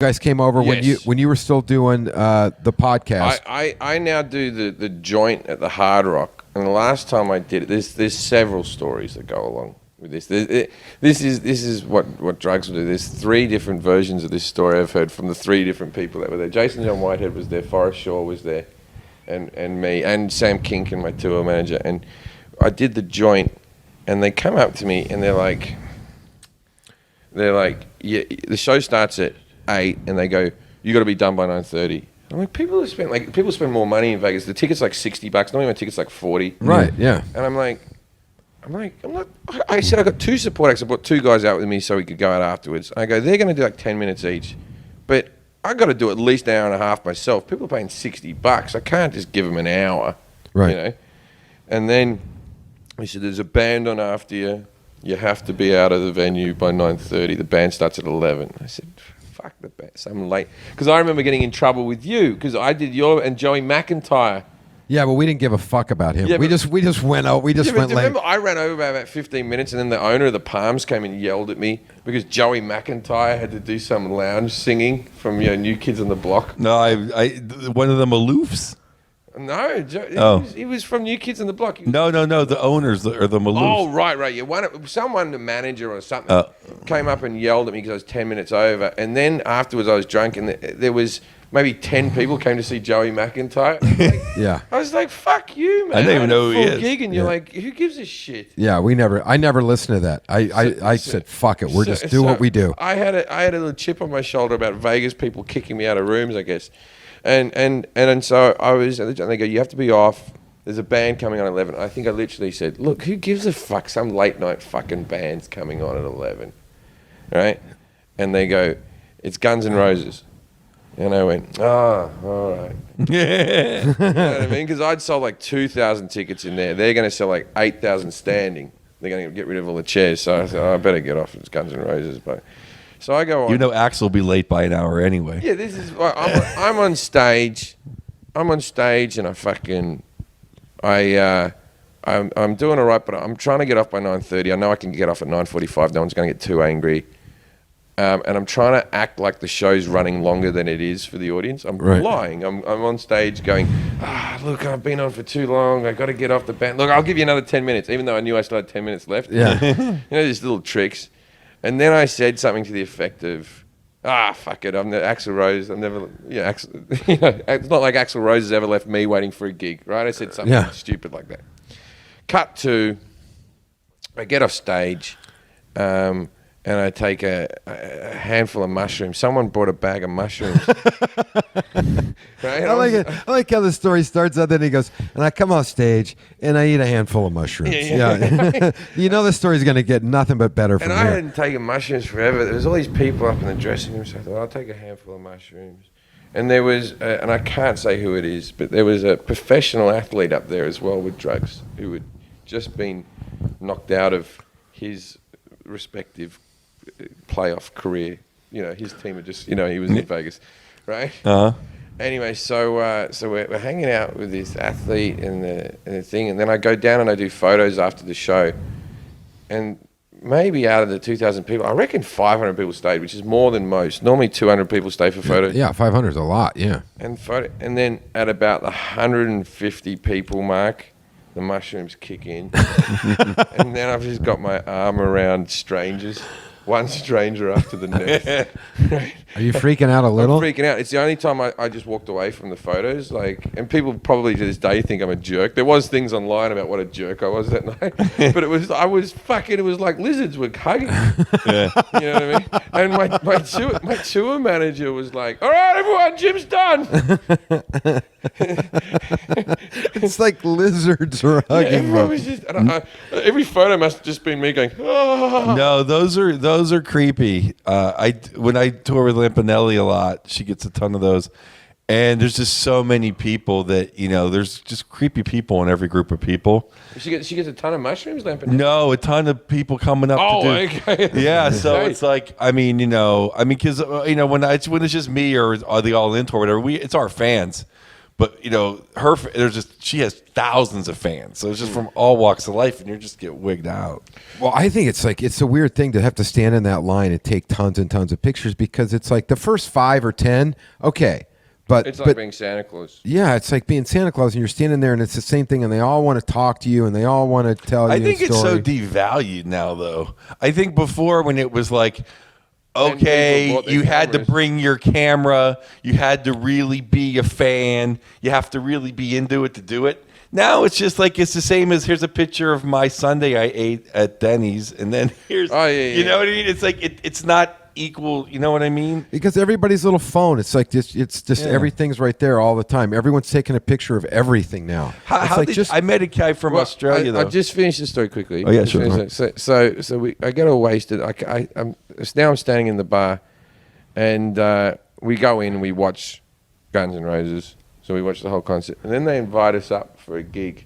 guys came over when you were still doing the podcast. I now do the joint at the Hard Rock, and the last time I did it, there's several stories that go along with this. This is what drugs will do. There's 3 different versions of this story I've heard from the 3 different people that were there. Jason John Whitehead was there, Forrest Shaw was there, and me, and Sam Kinkin, my tour manager, and I did the joint, and they come up to me and they're like, yeah, the show starts at 8, and they go, you got to be done by 9:30. I'm like, people spend more money in Vegas. The ticket's like $60. Normally my ticket's like 40. Right, yeah. And I'm not. I said I got 2 support acts. I brought 2 guys out with me so we could go out afterwards. I go, they're going to do like 10 minutes each, but I got to do at least an hour and a half myself. People are paying $60. I can't just give them an hour, right? You know. And then he said, there's a band on after you. You have to be out of the venue by 9:30. The band starts at 11. I said, fuck the band. So I'm late. Because I remember getting in trouble with you because I did and Joey McIntyre. Yeah, but we didn't give a fuck about him. Yeah, we just went out. We just went late. Remember, I ran over by about 15 minutes, and then the owner of the Palms came and yelled at me because Joey McIntyre had to do some lounge singing from New Kids on the Block. No, I one of them aloofs. No, he was from New Kids on the Block. No, the owners or the Maloofs. Oh, right. Yeah, the manager or something, came up and yelled at me because I was 10 minutes over. And then afterwards I was drunk, and there was maybe 10 people came to see Joey McIntyre. Yeah. I was like, fuck you, man. I didn't even know who he is. Gig, and you're like, who gives a shit? Yeah, I never listened to that. I said, fuck it. We're just do what we do. I had a little chip on my shoulder about Vegas people kicking me out of rooms, I guess. And so I was, and they go, you have to be off. There's a band coming on at 11. I think I literally said, look, who gives a fuck? Some late night fucking band's coming on at 11, right? And they go, it's Guns N' Roses. And I went, all right. Yeah. You know what I mean? Because I'd sold like 2,000 tickets in there. They're going to sell like 8,000 standing. They're going to get rid of all the chairs. So I said, I better get off. It's Guns N' Roses, but. So I go on. Axl will be late by an hour anyway. Yeah, this is. I'm on stage. I'm and I'm doing all right, but I'm trying to get off by 9:30. I know I can get off at 9:45. No one's going to get too angry. And I'm trying to act like the show's running longer than it is for the audience. I'm lying. I'm on stage going, look, I've been on for too long. I got to get off the band. Look, I'll give you another 10 minutes, even though I knew I still had 10 minutes left. Yeah. These little tricks. And then I said something to the effect of, fuck it, I'm the Axl Rose. I'm never, it's not like Axl Rose has ever left me waiting for a gig, right? I said something stupid like that. Cut to, I get off stage, and I take a handful of mushrooms. Someone brought a bag of mushrooms. Right? I like how the story starts out. Then he goes, and I come off stage and I eat a handful of mushrooms. Yeah. You know the story's going to get nothing but better from here. And I hadn't taken mushrooms forever. There was all these people up in the dressing room, so I thought, I'll take a handful of mushrooms. And there was, and I can't say who it is, but there was a professional athlete up there as well with drugs who had just been knocked out of his respective playoff career. His team had just, he was in Vegas, right? Anyway, so we're hanging out with this athlete and the thing, and then I go down and I do photos after the show, and maybe out of the 2,000 people, I reckon 500 people stayed, which is more than most. Normally 200 people stay for photos. Yeah, 500 is a lot. Yeah. And then at about the 150 people mark, the mushrooms kick in, and then I've just got my arm around strangers. One stranger after the next. Are you freaking out a little? I'm freaking out. It's the only time I just walked away from the photos. And people probably to this day think I'm a jerk. There was things online about what a jerk I was that night. But it was like lizards were hugging. Yeah. You know what I mean? And my tour manager was like, all right, everyone, Jim's done. It's like lizards are hugging. Every photo must have just been me going, oh. No, those are creepy. When I tour with Lampanelli a lot, she gets a ton of those, and there's just so many people that there's just creepy people in every group of people. She gets a ton of mushrooms, Lampanelli? No, a ton of people coming up. Okay. Yeah, so it's like because when it's just me or the All In tour, or whatever, it's our fans. But she has thousands of fans, so it's just from all walks of life, and you just get wigged out. Well, I think it's a weird thing to have to stand in that line and take tons and tons of pictures, because it's like the first 5 or 10, okay. But it's like being Santa Claus. Yeah, it's like being Santa Claus, and you're standing there, and it's the same thing, and they all want to talk to you, and they all want to tell you I think a story. it's so devalued now, though. I think before, when it was like, okay, you had to bring your camera, you had to really be a fan, you have to really be into it to do it. Now it's just like, it's the same as, here's a picture of my Sunday I ate at Denny's, and then here's, you know what I mean? It's like, it's not equal, you know what I mean? Because everybody's little phone, it's like this, it's just everything's right there all the time. Everyone's taking a picture of everything now. I met a guy from Australia, though. I'll just finish the story quickly. Oh, yeah, sure. So I get all wasted. Now I'm standing in the bar, and we go in and we watch Guns N' Roses. So we watch the whole concert, and then they invite us up for a gig,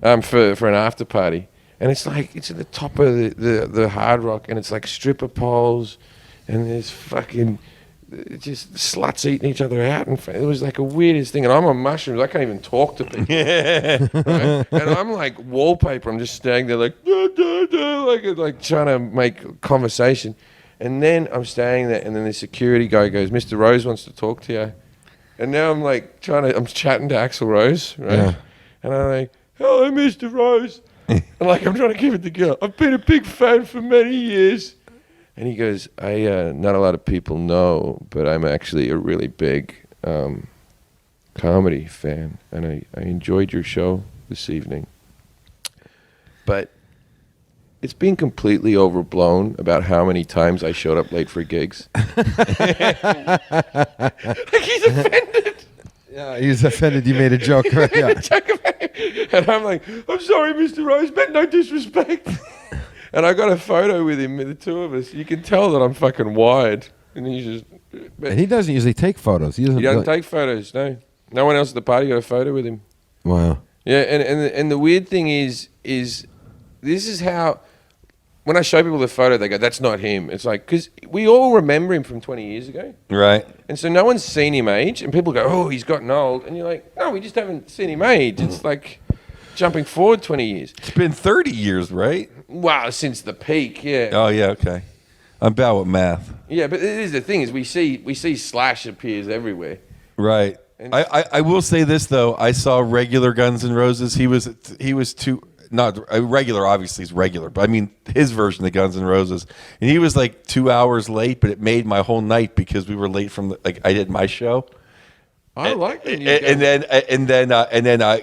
for an after party. And it's like, it's at the top of the Hard Rock, and it's like stripper poles, and there's fucking just sluts eating each other out. And it was like a weirdest thing. And I'm on mushrooms. I can't even talk to people. Right? And I'm like wallpaper. I'm just standing there like, like trying to make conversation. And then I'm standing there, and then the security guy goes, "Mr. Rose wants to talk to you." And now I'm like I'm chatting to Axl Rose, right? Yeah. And I'm like, "Hello, Mr. Rose." And like, I'm trying to keep it together. I've been a big fan for many years. And he goes, not a lot of people know, but I'm actually a really big comedy fan. And I enjoyed your show this evening. But it's been completely overblown about how many times I showed up late for gigs. Like, he's offended. Yeah, he's offended you made a joke. Right? Yeah. And I'm like, "I'm sorry, Mr. Rose, but no disrespect." And I got a photo with him, the two of us. You can tell that I'm fucking wired. And he's just... And he doesn't usually take photos. He doesn't take photos, no. No one else at the party got a photo with him. Wow. Yeah, and the weird thing is this is how... When I show people the photo, they go, "That's not him." It's like, because we all remember him from 20 years ago. Right. And so no one's seen him age, and people go, "Oh, he's gotten old." And you're like, "No, we just haven't seen him age." It's like jumping forward 20 years. It's been 30 years, right? Wow, since the peak, yeah. Oh, yeah, okay. I'm bad with math. Yeah, but it is the thing is we see Slash appears everywhere. Right. I will say this, though. I saw regular Guns N' Roses. He was too... Not regular, obviously, is regular, but I mean his version of Guns N' Roses, and he was like 2 hours late, but it made my whole night because we were late from I did my show. I like it. And then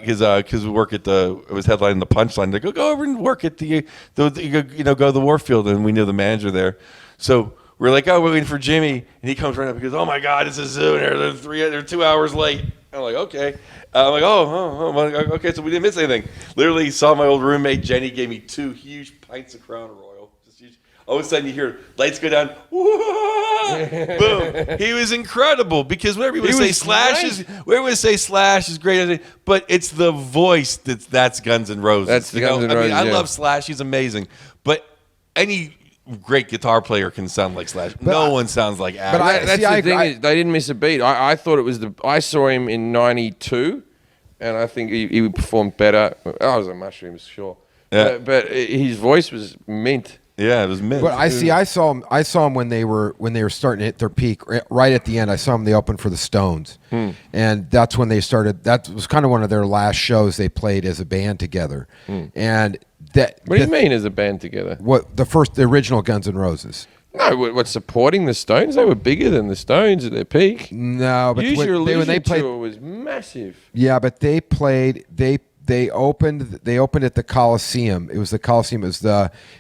because we work at it was headlining the Punchline. They go over and work at go to the Warfield, and we knew the manager there, so we're like, "Oh, we're waiting for Jimmy," and he comes right up and goes, "Oh my God, it's a zoo, and they're 2 hours late." I'm like, "Okay." I'm like, okay, so we didn't miss anything. Literally saw my old roommate, Jenny, gave me 2 huge pints of Crown Royal. Just huge. All of a sudden you hear lights go down. Boom. He was incredible because whenever we say Slash is great, but it's the voice that's Guns N' Roses. That's the Guns N' Roses. I love Slash. He's amazing. But any great guitar player can sound like Slash. No one sounds like Axl. But that's the thing. They didn't miss a beat. I thought it was I saw him in '92, and I think he performed better. I was on mushrooms, sure. Yeah. But his voice was mint. Yeah, it was mint. But I saw him when they were starting to hit their peak. Right at the end, I saw him. They opened for the Stones, and that's when they started. That was kind of one of their last shows they played as a band together. And what do you mean as a band together? The original Guns N' Roses. No, what supporting the Stones? They were bigger than the Stones at their peak. No, but when they played, tour was massive. Yeah, but they played. They opened at the Coliseum. It was the Coliseum. It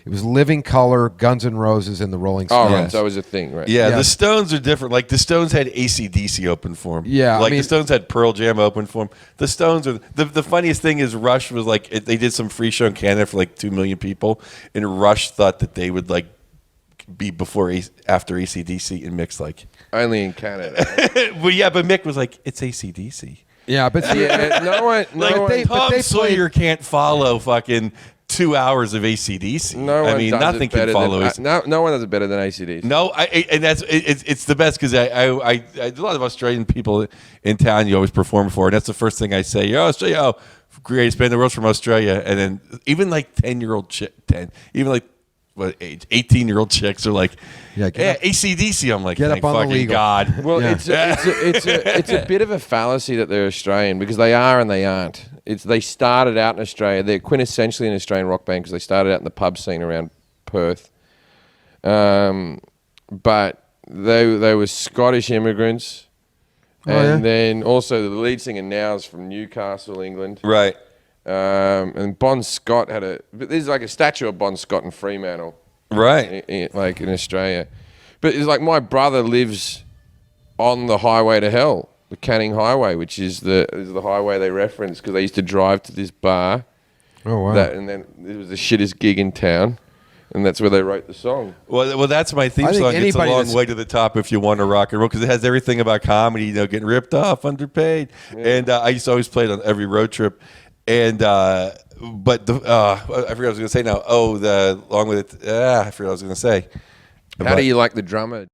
was Living Colour, Guns N' Roses, and the Rolling Stones. Oh, right. So that was a thing, right? Yeah, the Stones are different. Like the Stones had AC/DC open for them. Yeah, the Stones had Pearl Jam open for them. The Stones are the funniest thing is Rush was like they did some free show in Canada for like 2 million people, and Rush thought that they would like be after AC/DC and Mick's like only in Canada. Well, yeah, but Mick was like it's AC/DC. Yeah, but Tom Sawyer can't follow fucking 2 hours of AC/DC. No I one mean, does nothing it better can follow than, AC. no one does it better than AC/DC. No, and it's the best because I a lot of Australian people in town you always perform for, and that's the first thing I say. Oh, Australia, oh, greatest band in the world from Australia, and then even like 10-year-old chick, even like what age 18-year-old chicks are like, Yeah, AC/DC. I'm like, get thank up on the fucking legal. God. Well, Yeah. it's a bit of a fallacy that they're Australian because they are and they aren't. They started out in Australia. They're quintessentially an Australian rock band because they started out in the pub scene around Perth. But they were Scottish immigrants, and then also the lead singer now is from Newcastle, England. Right. And Bon Scott there's like a statue of Bon Scott in Fremantle. Right. Like in Australia. But it's like my brother lives on the highway to hell, the Canning Highway, which is the highway they reference because they used to drive to this bar. Oh, wow. And then it was the shittest gig in town, and that's where they wrote the song. Well, that's my theme I think song. It's a anybody long that's- way to the top if you want to rock and roll because it has everything about comedy. Getting ripped off, underpaid, and I used to always play it on every road trip. And but I forgot what I was going to say now. Oh, along with it, I forgot what I was going to say. How do you like the drummer?